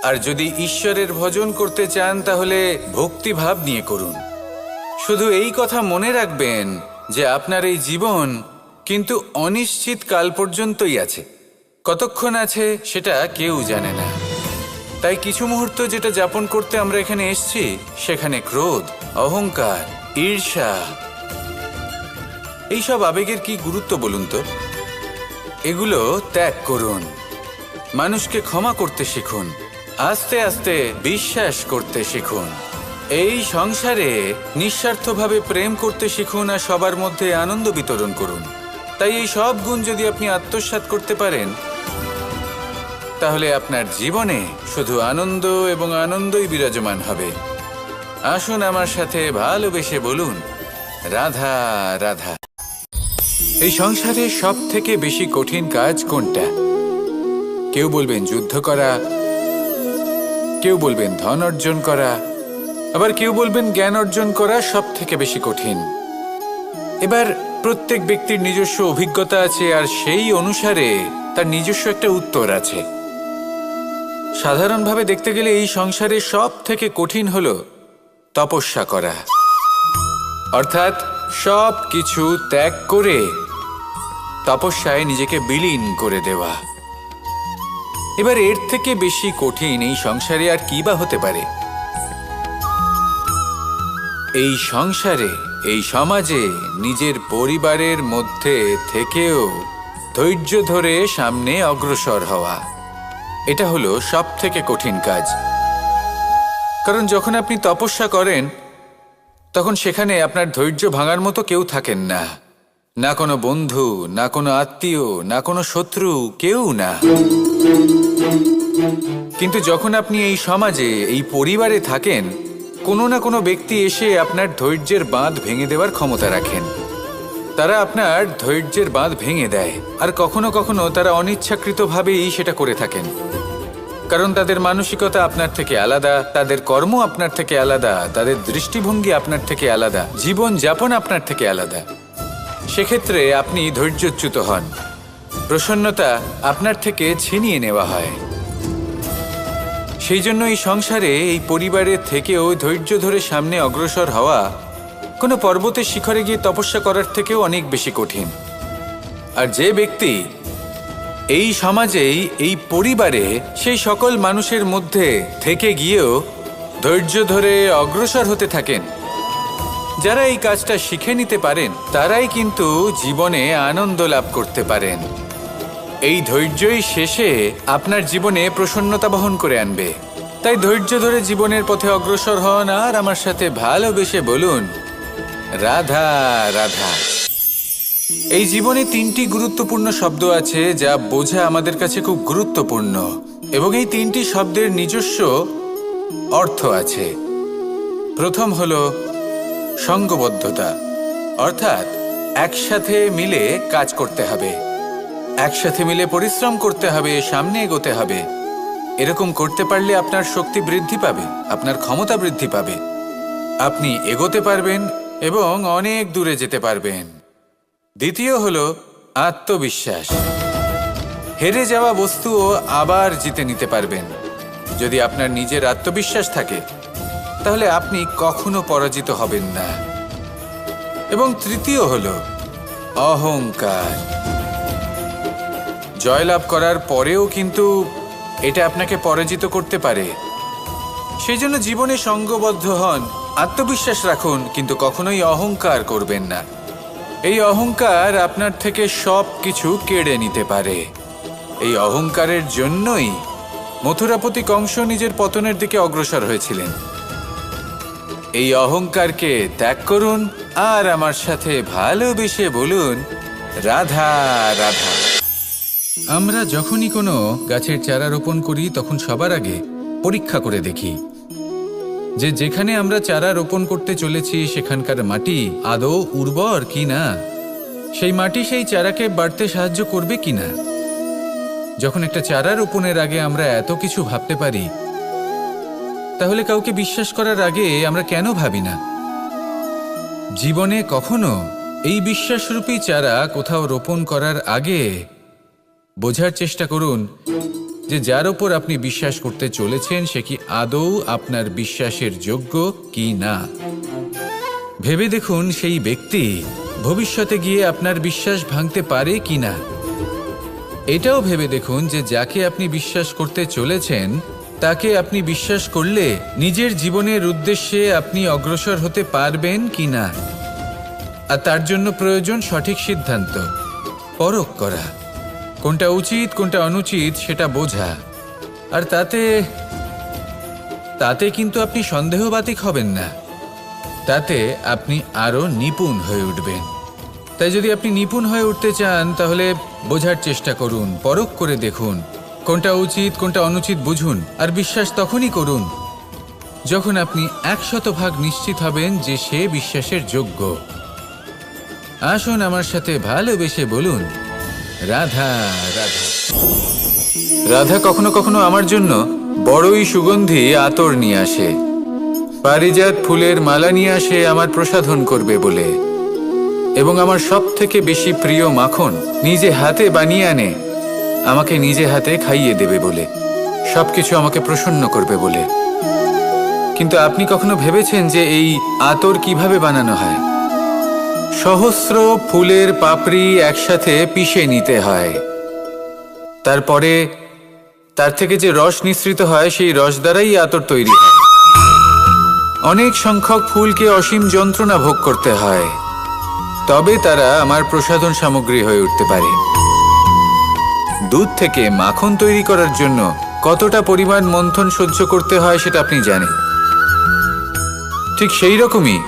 আর যদি ঈশ্বরের ভজন করতে চান, তাহলে ভক্তিভাব নিয়ে করুন। শুধু এই কথা মনে রাখবেন যে আপনার এই জীবন কিন্তু অনিশ্চিত কাল পর্যন্তই আছে। কতক্ষণ আছে সেটা কেউ জানে না। তাই কিছু মুহূর্ত যেটা যাপন করতে আমরা এখানে এসেছি, সেখানে ক্রোধ, অহংকার, ঈর্ষা, এইসব আবেগের কি গুরুত্ব বলুন তো? এগুলো ত্যাগ করুন। মানুষকে ক্ষমা করতে শিখুন, আস্তে আস্তে বিশ্বাস করতে শিখুন। এই সংসারে নিঃস্বার্থভাবে প্রেম করতে শিখুন, আর সবার মধ্যে আনন্দ বিতরণ করুন। তাই এই সব গুণ যদি আপনি আত্মসাৎ করতে পারেন, তাহলে আপনার জীবনে শুধু আনন্দ এবং আনন্দই বিরাজমান হবে। আসুন আমার সাথে ভালোবেসে বলুন, রাধা রাধা। এই সংসারে সব থেকে বেশি কঠিন কাজ কোনটা? কেউ বলবেন যুদ্ধ করা, কেউ বলবেন ধন অর্জন করা, আবার কেউ বলবেন জ্ঞান অর্জন করা সব থেকে বেশি কঠিন। এবার প্রত্যেক ব্যক্তির নিজস্ব অভিজ্ঞতা আছে, আর সেই অনুসারে তার নিজস্ব একটা উত্তর আছে। সাধারণভাবে দেখতে গেলে এই সংসারে সব থেকে কঠিন হলো তপস্যা করা, অর্থাৎ সব কিছু ত্যাগ করে তপস্যায় নিজেকে বিলীন করে দেওয়া। এবার এর থেকে বেশি কঠিন এই সংসারে আর কি বা হতে পারে? এই সংসারে, এই সমাজে, নিজের পরিবারের মধ্যে থেকেও ধৈর্য ধরে সামনে অগ্রসর হওয়া, এটা হলো সব থেকে কঠিন কাজ। কারণ যখন আপনি তপস্যা করেন, তখন সেখানে আপনার ধৈর্য ভাঙার মতো কেউ থাকেন না, না কোনো বন্ধু, না কোনো আত্মীয়, না কোনো শত্রু, কেউ না। কিন্তু যখন আপনি এই সমাজে, এই পরিবারে থাকেন, কোনো না কোনো ব্যক্তি এসে আপনার ধৈর্যের বাঁধ ভেঙে দেওয়ার ক্ষমতা রাখেন। তারা আপনার ধৈর্যের বাঁধ ভেঙে দেয়, আর কখনো কখনো তারা অনিচ্ছাকৃতভাবেই সেটা করে থাকেন। কারণ তাদের মানসিকতা আপনার থেকে আলাদা, তাদের কর্ম আপনার থেকে আলাদা, তাদের দৃষ্টিভঙ্গি আপনার থেকে আলাদা, জীবন যাপন আপনার থেকে আলাদা। সেক্ষেত্রে আপনি ধৈর্যচ্যুত হন, প্রসন্নতা আপনার থেকে ছিনিয়ে নেওয়া হয়। সেই জন্য এই সংসারে, এই পরিবারের থেকেও ধৈর্য ধরে সামনে অগ্রসর হওয়া কোনো পর্বতের শিখরে গিয়ে তপস্যা করার থেকেও অনেক বেশি কঠিন। আর যে ব্যক্তি এই সমাজেই, এই পরিবারে, সেই সকল মানুষের মধ্যে থেকে গিয়েও ধৈর্য ধরে অগ্রসর হতে থাকেন, যারা এই কাজটা শিখে নিতে পারেন, তারাই কিন্তু জীবনে আনন্দ লাভ করতে পারেন। এই ধৈর্যই শেষে আপনার জীবনে প্রসন্নতা বহন করে আনবে। তাই ধৈর্য ধরে জীবনের পথে অগ্রসর হন আর আমার সাথে ভালোবেসে বলুন, রাধা রাধা। এই জীবনে 3টি গুরুত্বপূর্ণ শব্দ আছে যা বোঝা আমাদের কাছে খুব গুরুত্বপূর্ণ, এবং এই 3টি শব্দের নিজস্ব অর্থ আছে। প্রথম হলো সঙ্গবদ্ধতা, অর্থাৎ একসাথে মিলে কাজ করতে হবে, একসাথে মিলে পরিশ্রম করতে হবে, সামনে এগোতে হবে। এরকম করতে পারলে আপনার শক্তি বৃদ্ধি পাবে, আপনার ক্ষমতা বৃদ্ধি পাবে, আপনি এগোতে পারবেন এবং অনেক দূরে যেতে পারবেন। দ্বিতীয় হলো আত্মবিশ্বাস। হেরে যাওয়া বস্তুও আবার জিতে নিতে পারবেন। যদি আপনার নিজের আত্মবিশ্বাস থাকে, তাহলে আপনি কখনো পরাজিত হবেন না। এবং তৃতীয় হলো অহংকার। জয়লাভ করার পরেও কিন্তু এটা আপনাকে পরাজিত করতে পারে। সেই জন্য জীবনে সঙ্গবদ্ধ হন, আত্মবিশ্বাস রাখুন, কিন্তু কখনোই অহংকার করবেন না। এই অহংকার আপনার থেকে সব কিছু কেড়ে নিতে পারে। এই অহংকারের জন্যই মথুরাপতি কংস নিজের পতনের দিকে অগ্রসর হয়েছিলেন। এই অহংকারকে ত্যাগ করুন আর আমার সাথে ভালোবেসে বলুন, রাধা রাধা। আমরা যখনই কোনো গাছের চারা রোপণ করি, তখন সবার আগে পরীক্ষা করে দেখি যে যেখানে আমরা চারা রোপণ করতে চলেছি সেখানকার মাটি আদৌ উর্বর কিনা, সেই মাটি সেই চারাকে বাড়তে সাহায্য করবে কিনা। যখন একটা চারা রোপণের আগে আমরা এত কিছু ভাবতে পারি, তাহলে কাউকে বিশ্বাস করার আগে আমরা কেন ভাবি না? জীবনে কখনো এই বিশ্বাসরূপী চারা কোথাও রোপণ করার আগে বোঝার চেষ্টা করুন যে যার ওপর আপনি বিশ্বাস করতে চলেছেন সে কি আদৌ আপনার বিশ্বাসের যোগ্য কি না। ভেবে দেখুন সেই ব্যক্তি ভবিষ্যতে গিয়ে আপনার বিশ্বাস ভাঙতে পারে কি না। এটাও ভেবে দেখুন যে যাকে আপনি বিশ্বাস করতে চলেছেন তাকে আপনি বিশ্বাস করলে নিজের জীবনের উদ্দেশ্যে আপনি অগ্রসর হতে পারবেন কি না। আর তার জন্য প্রয়োজন সঠিক সিদ্ধান্ত, পরখ করা, কোনটা উচিত কোনটা অনুচিত সেটা বোঝা। আর তাতে কিন্তু আপনি সন্দেহবাতিক হবেন না, তাতে আপনি আরো নিপুণ হয়ে উঠবেন। তাই যদি আপনি নিপুণ হয়ে উঠতে চান তাহলে বোঝার চেষ্টা করুন, পরখ করে দেখুন, কোনটা উচিত কোনটা অনুচিত বুঝুন। আর বিশ্বাস তখনই করুন যখন আপনি 100% নিশ্চিত হবেন যে সে বিশ্বাসের যোগ্য। আসুন আমার সাথে ভালোবেসে বলুন, রাধা রাধা। রাধা কখনো কখনো আমার জন্য বড়ই সুগন্ধি আতর নিয়ে আসে, পারিজাত ফুলের মালা নিয়ে আসে আমার প্রসাধন করবে বলে, এবং আমার সব থেকে বেশি প্রিয় মাখন নিজে হাতে বানিয়ে আনে আমাকে নিজে হাতে খাইয়ে দেবে বলে, সবকিছু আমাকে প্রসন্ন করবে বলে। কিন্তু আপনি কখনো ভেবেছেন যে এই আতর কিভাবে বানানো হয়? সহস্র ফুলের পাপড়ি একসাথে পিষে নিতে হয়, তারপরে তার থেকে যে রস নিঃসৃত হয় সেই রস দ্বারাই আতর তৈরি হয়। অনেক সংখ্যক ফুলকে অসীম যন্ত্রণা ভোগ করতে হয়, তবে তারা আমার প্রসাধন সামগ্রী হয়ে উঠতে পারে। দুধ থেকে মাখন তৈরি করার জন্য কতটা পরিমাণ মন্থন সহ্য করতে হয় সেটা আপনি জানেন। ঠিক সেই রকমই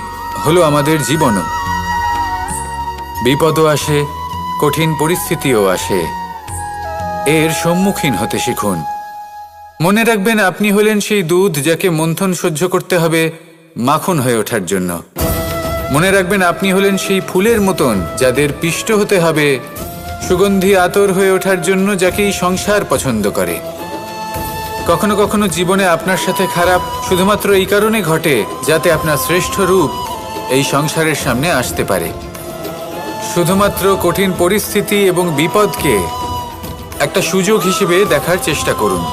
হলো আমাদের জীবনও। বিপদও আসে, কঠিন পরিস্থিতিও আসে, এর সম্মুখীন হতে শিখুন। মনে রাখবেন আপনি হলেন সেই দুধ যাকে মন্থন সহ্য করতে হবে মাখন হয়ে ওঠার জন্য। মনে রাখবেন আপনি হলেন সেই ফুলের মতন যাদের পিষ্ট হতে হবে সুগন্ধি আতর হয়ে ওঠার জন্য, যাকে এই সংসার পছন্দ করে। কখনো কখনো জীবনে আপনার সাথে খারাপ শুধুমাত্র এই কারণে ঘটে যাতে আপনার শ্রেষ্ঠ রূপ এই সংসারের সামনে আসতে পারে। শুধুমাত্র কঠিন পরিস্থিতি এবং বিপদকে একটা সুযোগ হিসেবে দেখার চেষ্টা করুন।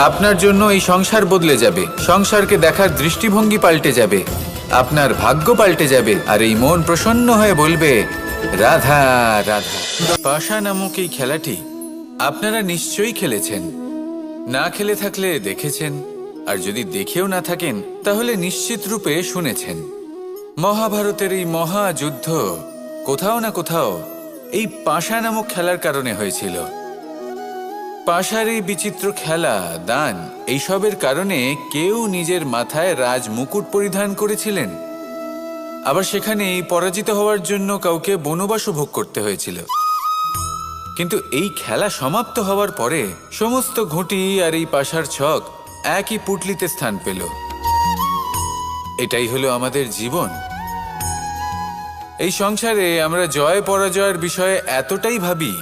আপনার জন্য এই সংসার বদলে যাবে, সংসারকে দেখার দৃষ্টিভঙ্গি পাল্টে যাবে, আপনার ভাগ্য পাল্টে যাবে, আর এই মন প্রসন্ন হয়ে বলবে রাধা রাধা। পাশা নামক এই খেলাটি আপনারা নিশ্চয়ই খেলেছেন, না খেলে থাকলে দেখেছেন, আর যদি দেখেও না থাকেন তাহলে নিশ্চিত রূপে শুনেছেন। মহাভারতের এই মহাযুদ্ধ কোথাও না কোথাও এই পাশা নামক খেলার কারণে হয়েছিল। পাশার এই বিচিত্র খেলা, দান, এইসবের কারণে কেউ নিজের মাথায় রাজ মুকুট পরিধান করেছিলেন, আবার সেখানেই পরাজিত হওয়ার জন্য কাউকে বনবাসও ভোগ করতে হয়েছিল। কিন্তু এই খেলা সমাপ্ত হওয়ার পরে সমস্ত ঘুঁটি আর এই পাশার ছক একই পুটলিতে স্থান পেল। এটাই হলো আমাদের জীবন। এই সংসারে আমরা জয় পরাজয়ের বিষয়ে এতটাই ভাবি,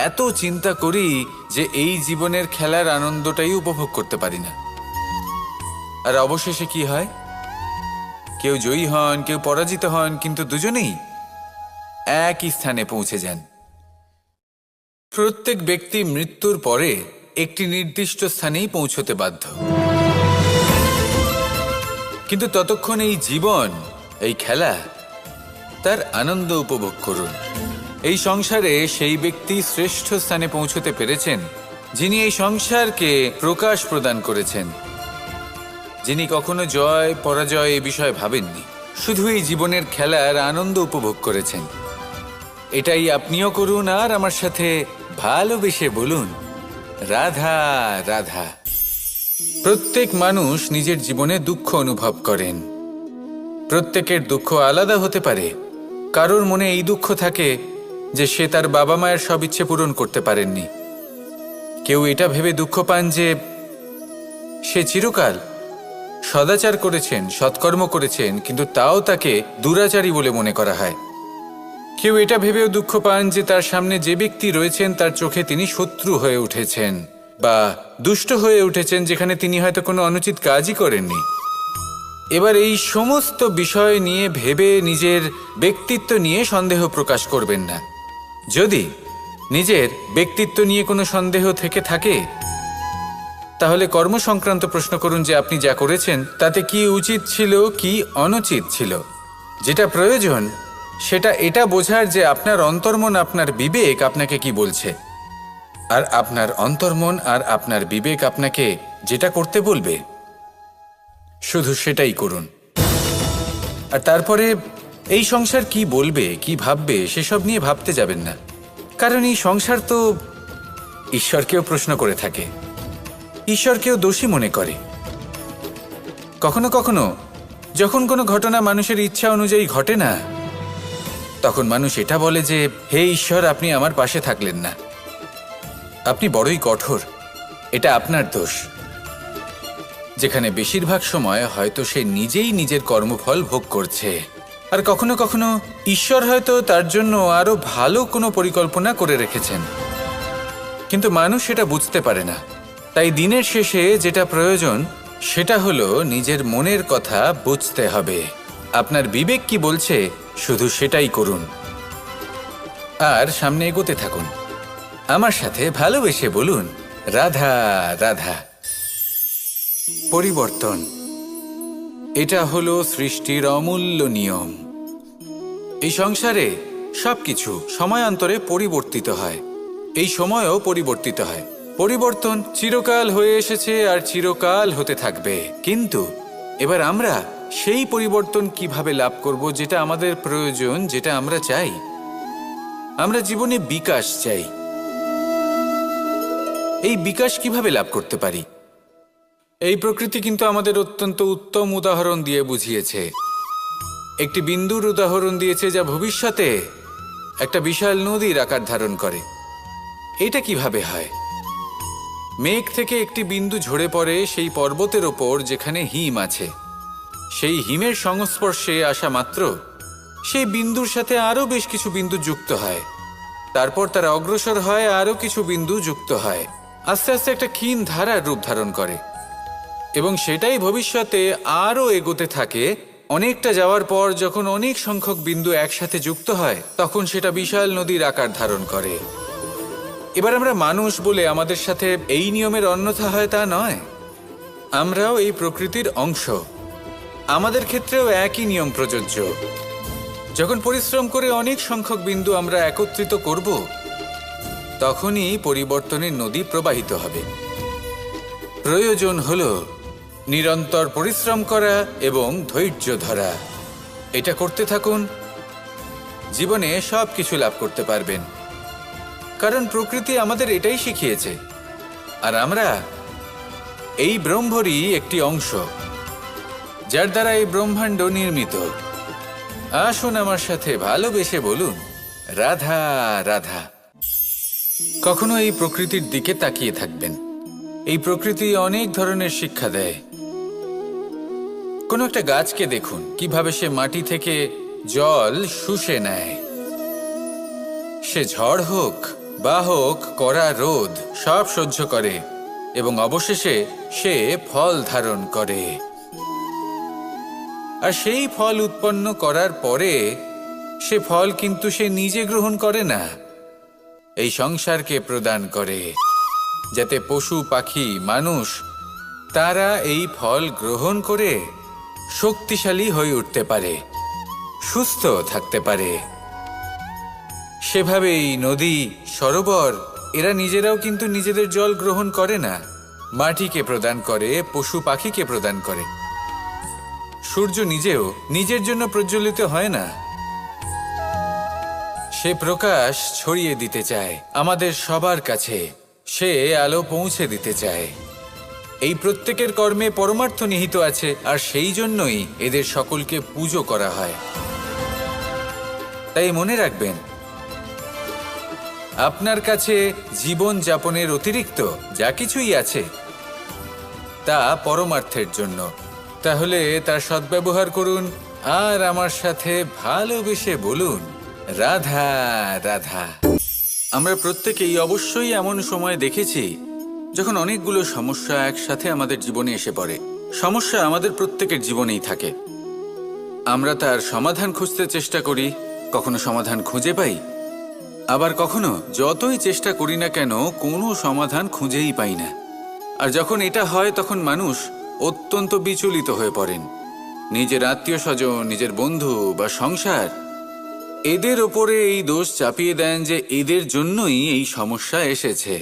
এত চিন্তা করি যে এই জীবনের খেলার আনন্দটাই উপভোগ করতে পারি না। আর অবশেষে কি হয়? কেউ জয়ী হন, কেউ পরাজিত হন, কিন্তু দুজনেই একই স্থানে পৌঁছে যান। প্রত্যেক ব্যক্তি মৃত্যুর পরে একটি নির্দিষ্ট স্থানেই পৌঁছতে বাধ্য, কিন্তু ততক্ষণ এই জীবন, এই খেলা, তার আনন্দ উপভোগ করুন। এই সংসারে সেই ব্যক্তি শ্রেষ্ঠ স্থানে পৌঁছতে পেরেছেন যিনি এই সংসারকে প্রকাশ প্রদান করেছেন, যিনি কখনো জয় পরাজয় এ বিষয়ে ভাবেননি, শুধু এই জীবনের খেলার আনন্দ উপভোগ করেছেন। এটাই আপনিও করুন আর আমার সাথে ভালোবেসে বলুন রাধা রাধা। প্রত্যেক মানুষ নিজের জীবনে দুঃখ অনুভব করেন। প্রত্যেকের দুঃখ আলাদা হতে পারে। কারোর মনে এই দুঃখ থাকে যে সে তার বাবা মায়ের সব ইচ্ছে পূরণ করতে পারেননি। কেউ এটা ভেবে দুঃখ পান যে সে চিরকাল সদাচার করেছেন, সৎকর্ম করেছেন, কিন্তু তাও তাকে দুরাচারী বলে মনে করা হয়। কেউ এটা ভেবেও দুঃখ পান যে তার সামনে যে ব্যক্তি রয়েছেন তার চোখে তিনি শত্রু হয়ে উঠেছেন বা দুষ্ট হয়ে উঠেছেন, যেখানে তিনি হয়তো কোনো অনুচিত কাজই করেননি। এবার এই সমস্ত বিষয় নিয়ে ভেবে নিজের ব্যক্তিত্ব নিয়ে সন্দেহ প্রকাশ করবেন না। যদি নিজের ব্যক্তিত্ব নিয়ে কোনো সন্দেহ থেকে থাকে তাহলে কর্ম সংক্রান্ত প্রশ্ন করুন যে আপনি যা করেছেন তাতে কি উচিত ছিল, কি অনুচিত ছিল। যেটা প্রয়োজন সেটা এটা বোঝার যে আপনার অন্তর্মন, আপনার বিবেক আপনাকে কি বলছে, আর আপনার অন্তর্মন আর আপনার বিবেক আপনাকে যেটা করতে বলবে শুধু সেটাই করুন। আর তারপরে এই সংসার কি বলবে, কি ভাববে সেসব নিয়ে ভাবতে যাবেন না, কারণ এই সংসার তো ঈশ্বরকেও প্রশ্ন করে থাকে, ঈশ্বরকেও দোষী মনে করে। কখনো কখনো যখন কোনো ঘটনা মানুষের ইচ্ছা অনুযায়ী ঘটে না, তখন মানুষ এটা বলে যে হে ঈশ্বর, আপনি আমার পাশে থাকলেন না, আপনি বড়ই কঠোর, এটা আপনার দোষ। যেখানে বেশিরভাগ সময় হয়তো সে নিজেই নিজের কর্মফল ভোগ করছে, আর কখনো কখনো ঈশ্বর হয়তো তার জন্য আরো ভালো কোনো পরিকল্পনা করে রেখেছেন, কিন্তু মানুষ সেটা বুঝতে পারে না। তাই দিনের শেষে যেটা প্রয়োজন সেটা হলো নিজের মনের কথা বুঝতে হবে। আপনার বিবেক কি বলছে শুধু সেটাই করুন আর সামনে এগোতে থাকুন। আমার সাথে ভালোবেসে বলুন রাধা রাধা। পরিবর্তন, এটা হলো সৃষ্টির অমূল্য নিয়ম। এই সংসারে সবকিছু সময়ান্তরে পরিবর্তিত হয়, এই সময়ও পরিবর্তিত হয়। পরিবর্তন চিরকাল হয়ে এসেছে আর চিরকাল হতে থাকবে, কিন্তু এবার আমরা সেই পরিবর্তন কিভাবে লাভ করব যেটা আমাদের প্রয়োজন, যেটা আমরা চাই। আমরা জীবনে বিকাশ চাই। এই বিকাশ কিভাবে লাভ করতে পারি? এই প্রকৃতি কিন্তু আমাদের অত্যন্ত উত্তম উদাহরণ দিয়ে বুঝিয়েছে। একটি বিন্দুর উদাহরণ দিয়েছে যা ভবিষ্যতে একটা বিশাল নদীর আকার ধারণ করে। এটা কিভাবে হয়? মেঘ থেকে একটি বিন্দু ঝরে পড়ে সেই পর্বতের ওপর যেখানে হিম আছে। সেই হিমের সংস্পর্শে আসা মাত্র সেই বিন্দুর সাথে আরও বেশ কিছু বিন্দু যুক্ত হয়, তারপর তারা অগ্রসর হয়, আরও কিছু বিন্দু যুক্ত হয়, আস্তে আস্তে একটা ক্ষীণ ধারার রূপ ধারণ করে, এবং সেটাই ভবিষ্যতে আরও এগোতে থাকে অনেকটা যাওয়ার পর যখন অনেক সংখ্যক বিন্দু একসাথে যুক্ত হয় তখন সেটা বিশাল নদীর আকার ধারণ করে। এবার আমরা মানুষ বলে আমাদের সাথে এই নিয়মের অন্যথা হয় তা নয়। আমরাও এই প্রকৃতির অংশ, আমাদের ক্ষেত্রেও একই নিয়ম প্রযোজ্য। যখন পরিশ্রম করে অনেক সংখ্যক বিন্দু আমরা একত্রিত করব তখনই পরিবর্তনের নদী প্রবাহিত হবে। প্রয়োজন হলো নিরন্তর পরিশ্রম করা এবং ধৈর্য ধরা। এটা করতে থাকুন, জীবনে সব কিছু লাভ করতে পারবেন। কারণ প্রকৃতি আমাদের এটাই শিখিয়েছে, আর আমরা এই ব্রহ্মরই একটি অংশ, যার দ্বারা এই ব্রহ্মাণ্ড নির্মিত। আসুন আমার সাথে ভালোবেসে বলুন, রাধা রাধা। কখনো এই প্রকৃতির দিকে তাকিয়ে থাকবেন। এই প্রকৃতি অনেক ধরনের শিক্ষা দেয়। কোনো একটা গাছকে দেখুন কিভাবে সে মাটি থেকে জল শুষে নেয়। সে ঝড় হোক বা হোক কড়া রোদ সব সহ্য করে এবং অবশেষে সে ফল ধারণ করে। আর সেই ফল উৎপন্ন করার পরে সে ফল কিন্তু সে নিজে গ্রহণ করে না, এই সংসারকে প্রদান করে, যাতে পশু পাখি মানুষ তারা এই ফল গ্রহণ করে শক্তিশালী হয়ে উঠতে পারে, সুস্থ থাকতে পারে। সেভাবেই নদী, সরোবর এরা নিজেরাও কিন্তু নিজেদের জল গ্রহণ করে না, মাটিকে প্রদান করে, পশু পাখিকে প্রদান করে। সূর্য নিজেও নিজের জন্য প্রজ্বলিত হয় না, সে প্রকাশ ছড়িয়ে দিতে চায় আমাদের সবার কাছে, সে আলো পৌঁছে দিতে চায়। এই প্রত্যেকের কর্মে পরমার্থ নিহিত আছে, আর সেই জন্যই এদের সকলকে পুজো করা হয়। তাই মনে রাখবেন, আপনার কাছে জীবন যাপনের অতিরিক্ত যা কিছুই আছে তা পরমার্থের জন্য। তাহলে তার সদ্ব্যবহার করুন আর আমার সাথে ভালোবেসে বলুন, রাধা রাধা। আমরা প্রত্যেকেই অবশ্যই এমন সময় দেখেছি যখন অনেকগুলো সমস্যা একসাথে আমাদের জীবনে এসে পড়ে। সমস্যা আমাদের প্রত্যেকের জীবনেই থাকে। আমরা তার সমাধান খুঁজতে চেষ্টা করি, কখনো সমাধান খুঁজে পাই, আবার কখনো যতই চেষ্টা করি না কেন কোনো সমাধান খুঁজেই পাই না। আর যখন এটা হয় তখন মানুষ অত্যন্ত বিচলিত হয়ে পড়েন। নিজের আত্মীয় স্বজন, নিজের বন্ধু বা সংসার এদের ওপরে এই দোষ চাপিয়ে দেন যে এদের জন্যই এই সমস্যা এসেছে।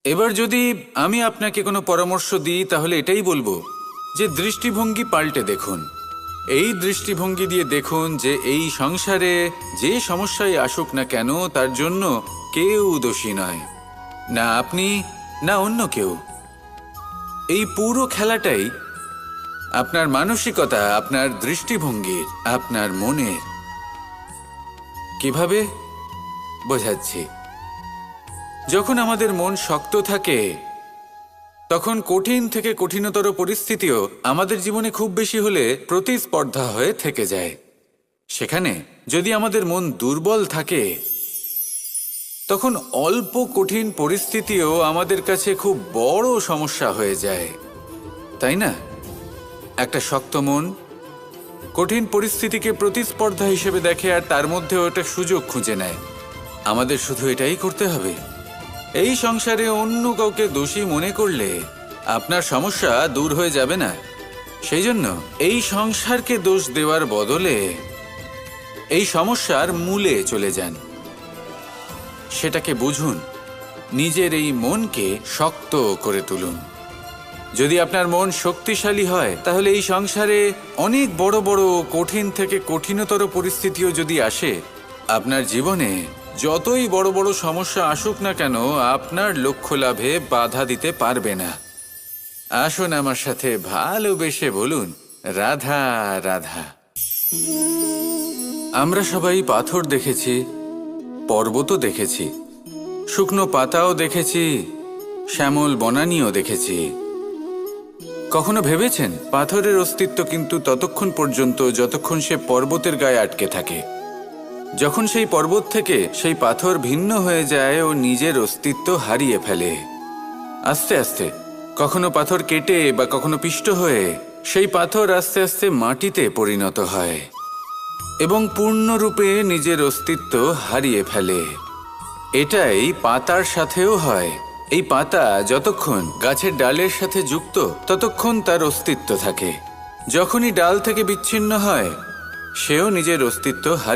এবার যদি আমি আপনাকে কোনো পরামর্শ দিই তাহলে এটাই বলবো যে দৃষ্টিভঙ্গি পাল্টে দেখুন। এই দৃষ্টিভঙ্গি দিয়ে দেখুন যে এই সংসারে যে সমস্যায় আসুক না কেন তার জন্য কেউ দোষী নয়, না আপনি না অন্য কেউ। এই পুরো খেলাটাই আপনার মানসিকতা, আপনার দৃষ্টিভঙ্গির, আপনার মনের। কিভাবে বোঝাচ্ছি? যখন আমাদের মন শক্ত থাকে তখন কঠিন থেকে কঠিনতর পরিস্থিতিও আমাদের জীবনে খুব বেশি হলে প্রতিস্পর্ধা হয়ে থেকে যায়। সেখানে যদি আমাদের মন দুর্বল থাকে তখন অল্প কঠিন পরিস্থিতিও আমাদের কাছে খুব বড় সমস্যা হয়ে যায়, তাই না? একটা শক্ত মন কঠিন পরিস্থিতিকে প্রতিস্পর্ধা হিসেবে দেখে আর তার মধ্যে ওটা সুযোগ খুঁজে নেয়। আমাদের শুধু এটাই করতে হবে। এই সংসারে অন্য কাউকে দোষী মনে করলে আপনার সমস্যা দূর হয়ে যাবে না। সেই জন্য এই সংসারকে দোষ দেওয়ার বদলে এই সমস্যার মূলে চলে যান, সেটাকে বুঝুন, নিজের এই মনকে শক্ত করে তুলুন। যদি আপনার মন শক্তিশালী হয় তাহলে এই সংসারে অনেক বড় বড় কঠিন থেকে কঠিনতর পরিস্থিতিও যদি আসে, আপনার জীবনে যতই বড় বড় সমস্যা আসুক না কেন আপনার লক্ষ্য লাভে বাধা দিতে পারবে না। আসুন আমার সাথে ভালোবেসে বলুন, রাধা রাধা। আমরা সবাই পাথর দেখেছি, পর্বতও দেখেছি, শুকনো পাতাও দেখেছি, শ্যামল বনানীও দেখেছি। কখনো ভেবেছেন পাথরের অস্তিত্ব কিন্তু ততক্ষণ পর্যন্ত যতক্ষণ সে পর্বতের গায়ে আটকে থাকে। যখন সেই পর্বত থেকে সেই পাথর ভিন্ন হয়ে যায় ও নিজের অস্তিত্ব হারিয়ে ফেলে। আস্তে আস্তে কখনো পাথর কেটে বা কখনো পিষ্ট হয়ে সেই পাথর আস্তে আস্তে মাটিতে পরিণত হয় এবং পূর্ণরূপে নিজের অস্তিত্ব হারিয়ে ফেলে। এটাই পাতার সাথেও হয়। এই পাতা যতক্ষণ গাছের ডালের সাথে যুক্ত ততক্ষণ তার অস্তিত্ব থাকে। যখনই ডাল থেকে বিচ্ছিন্ন হয়, সেও নিজের অস্তিত্ব হারিয়ে